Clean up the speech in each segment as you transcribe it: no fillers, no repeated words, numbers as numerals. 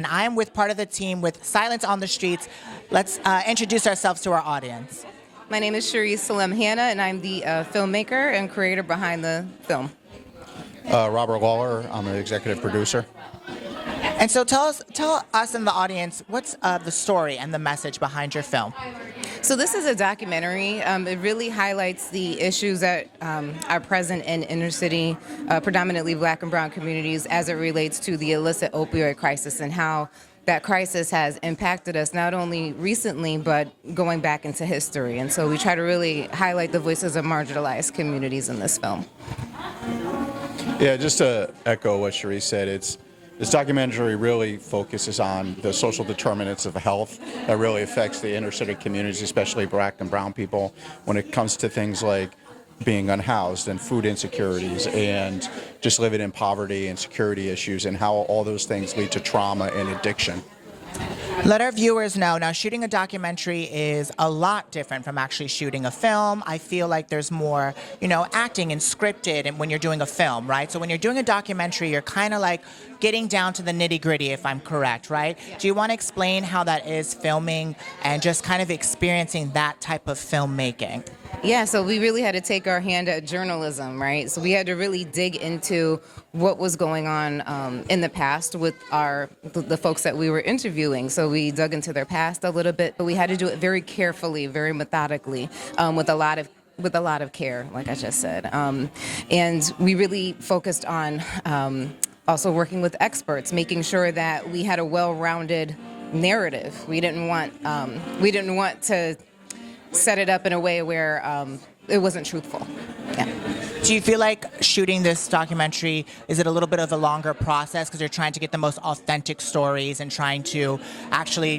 And I'm with part of the team with Silence on the Streets. Let's introduce ourselves to our audience. My name is Cherise Salem Hanna, and I'm the filmmaker and creator behind the film. Robert Lawler, I'm an executive producer. And so tell us and the audience, what's the story and the message behind your film? So this is a documentary. It really highlights the issues that are present in inner city, predominantly Black and brown communities as it relates to the illicit opioid crisis and how that crisis has impacted us not only recently but going back into history. And so we try to really highlight the voices of marginalized communities in this film. Yeah, just to echo what Cherise said, this documentary really focuses on the social determinants of health that really affects the inner city communities, especially Black and brown people, when it comes to things like being unhoused and food insecurities and just living in poverty and security issues and how all those things lead to trauma and addiction. Let our viewers know, now shooting a documentary is a lot different from actually shooting a film. I feel like there's more, acting and scripted and when you're doing a film, right? So when you're doing a documentary, you're kind of like getting down to the nitty-gritty, if I'm correct, right? Yeah. Do you want to explain how that is filming and just kind of experiencing that type of filmmaking? Yeah, so we really had to take our hand at journalism, right? So we had to really dig into what was going on in the past with the folks that we were interviewing. So we dug into their past a little bit, but we had to do it very carefully, very methodically, with a lot of care, like I just said. And we really focused on also working with experts, making sure that we had a well-rounded narrative. We didn't want to set it up in a way where it wasn't truthful. Yeah. Do you feel like shooting this documentary, is it a little bit of a longer process because you're trying to get the most authentic stories and trying to actually,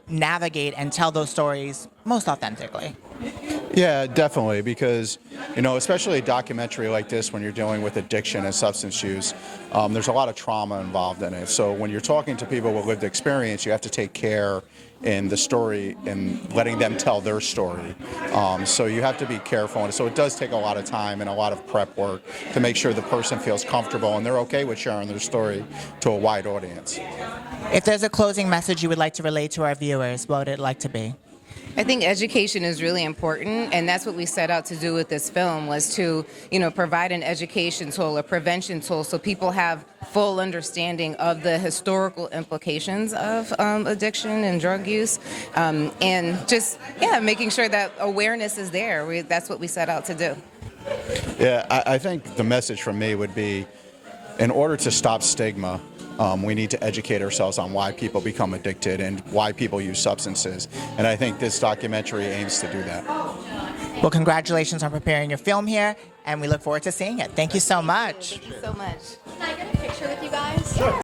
navigate and tell those stories most authentically? Yeah, definitely, because, especially a documentary like this, when you're dealing with addiction and substance use, there's a lot of trauma involved in it. So when you're talking to people with lived experience, you have to take care in the story and letting them tell their story. So you have to be careful. And so it does take a lot of time and a lot of prep work to make sure the person feels comfortable and they're okay with sharing their story to a wide audience. If there's a closing message you would like to relay to our viewers, what would it like to be? I think education is really important, and that's what we set out to do with this film, was to, provide an education tool, a prevention tool, so people have full understanding of the historical implications of addiction and drug use, and just, making sure that awareness is there. That's what we set out to do. Yeah, I think the message from me would be, in order to stop stigma, we need to educate ourselves on why people become addicted and why people use substances. And I think this documentary aims to do that. Well, congratulations on preparing your film here, and we look forward to seeing it. Thank you so much. Thank you so much. Can I get a picture with you guys? Sure.